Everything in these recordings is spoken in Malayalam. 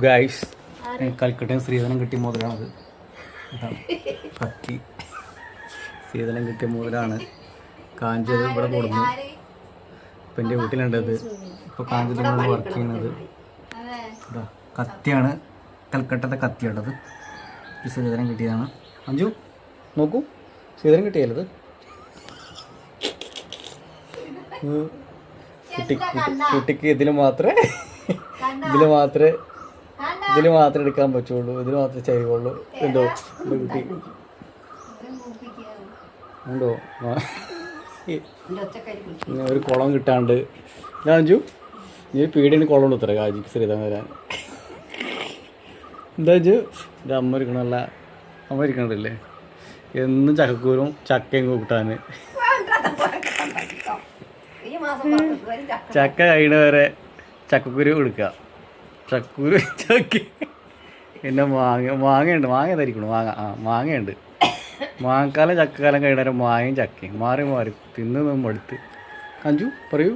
ഗൈസ് കൽക്കട്ടയും ശ്രീധരൻ കിട്ടിയ മുതലാണത്. കത്തി ശ്രീധരൻ കിട്ടിയ മുതലാണ്. കാഞ്ചത് ഇവിടെ കൊടുന്നു. ഇപ്പം എൻ്റെ വീട്ടിലുണ്ടത്. ഇപ്പോൾ കാഞ്ചതിനാണ് വർക്ക് ചെയ്യുന്നത്. കത്തിയാണ്, കൽക്കട്ടത്തെ കത്തിയുള്ളത്. ഈ ശ്രീധരൻ കിട്ടിയതാണ്. അഞ്ചു നോക്കൂ, ശ്രീധരൻ കിട്ടിയല്ലത്. കുട്ടിക്ക് ഇതിൽ മാത്രമേ എടുക്കാൻ പറ്റുള്ളൂ, ഇതിൽ മാത്രമേ ചെയ്യുള്ളൂ. എന്തോ കുട്ടി ഉണ്ടോ ഒരു കുളം കിട്ടാണ്ട്. ഞാൻ അഞ്ചു നീ പീടിന് കുളം ഉത്തര കാജിക്ക് ശ്രീധരൻ വരാൻ. എന്താ അഞ്ചു ഇത് അമ്മ ഇരിക്കണല്ല, അമ്മ ഇരിക്കണല്ലേ എന്നും ചക്കക്കൂരും ചക്കയും കൂട്ടാൻ. ചക്ക കഴിയണ വരെ ചക്കക്കുരു എടുക്കുക. ചക്കക്കുരു ചക്ക പിന്നെ മാങ്ങയുണ്ട്, മാങ്ങ ധരിക്കണം. മാങ്ങയുണ്ട്. മാങ്ങക്കാലം ചക്കക്കാലം കഴിയണ വരെ മാങ്ങയും ചക്കയും മാറി മാറി തിന്ന് മടുത്ത്. അഞ്ചു പറയൂ.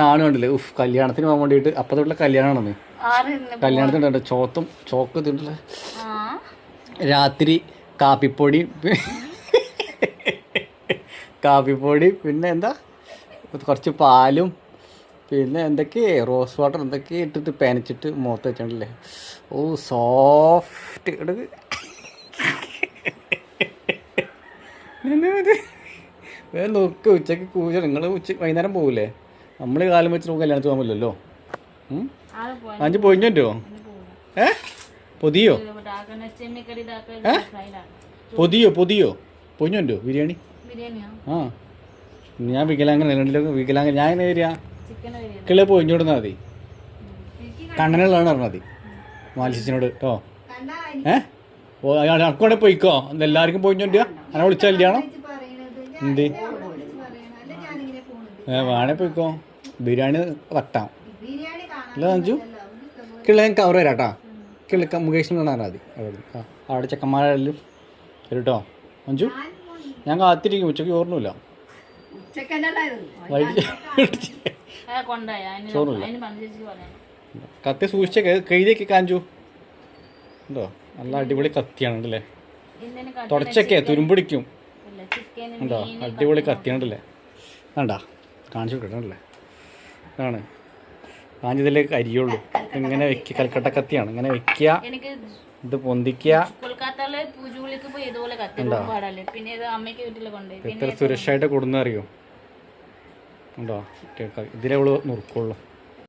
നാണ് കണ്ടില്ലേ? ഉഫ്, കല്യാണത്തിന് പോകാൻ വേണ്ടിയിട്ട് അപ്പത്തോട്ടുള്ള കല്യാണമാണെന്ന്. കല്യാണത്തിനുണ്ട് ചോക്ക് തിന്നില്ല. രാത്രി കാപ്പിപ്പൊടി പിന്നെ എന്താ കുറച്ച് പാലും പിന്നെ എന്തൊക്കെ റോസ് വാട്ടർ എന്തൊക്കെ ഇട്ടിട്ട് പെനച്ചിട്ട് മുഖത്ത് വെച്ചിട്ടുണ്ടല്ലേ. ഓ സോഫ്റ്റ് വേറെ നോക്ക്. ഉച്ചയ്ക്ക് കൂച്ച നിങ്ങൾ വൈകുന്നേരം പോകില്ലേ? നമ്മൾ കാലം വെച്ച് നമുക്ക് കല്യാണത്തിന് പോകാൻ പറ്റില്ലല്ലോ. അഞ്ച് പൊയിഞ്ഞോ? പൊതിയോ പൊതിഞ്ഞോ ബിരിയാണി? ആ ഞാൻ വികലാംഗ ഞാൻ എങ്ങനെ വരിക? കിളെ പൊയിഞ്ഞോടുന്നാ മതി. കണ്ണനുള്ളതാണ് പറഞ്ഞാൽ മതി മാലിച്ചിനോട് കേട്ടോ. അക്കോടെ പോയിക്കോ. എല്ലാവർക്കും പൊയിഞ്ഞോണ്ടിയാ അങ്ങനെ വിളിച്ചാൽ കല്യാണം എന്ത് വേണേ പോയിക്കോ. ബിരിയാണി തട്ടാം അല്ല അഞ്ചു. കിള ഞാൻ കവർ വരാം കേട്ടോ. കിളക്ക മുകേഷിന് കാണാൻ മതി. അവിടെ ചെക്കന്മാരെല്ലാം വരും കേട്ടോ. അഞ്ചു ഞാൻ കാത്തിരിക്കും. ഉച്ചയ്ക്ക് ചോറിനില്ല, ചോറിനില്ല. കത്തി സൂക്ഷിച്ച കഴുതിയൊക്കെ കാഞ്ചു ഉണ്ടോ? നല്ല അടിപൊളി കത്തിയാണല്ലേ. തുടച്ചൊക്കെ തുരുമ്പിടിക്കും ഉണ്ടോ? അടിപൊളി കത്തിയാണല്ലേ. വേണ്ട കാണിച്ചു കിട്ടണല്ലേ. ഇതാണ് കാഞ്ചതിലേക്ക് അരിയുള്ളൂ. ഇങ്ങനെ വെക്കുക. കൽക്കട്ട കത്തിയാണ്. ഇങ്ങനെ വെക്കുക, ഇത് പൊന്തിക്കുക. എത്ര സുരക്ഷയായിട്ട് കൊടുന്ന അറിയോ? ഉണ്ടോ? ഇതിലെ അവള് നുറുക്കുള്ളൂ.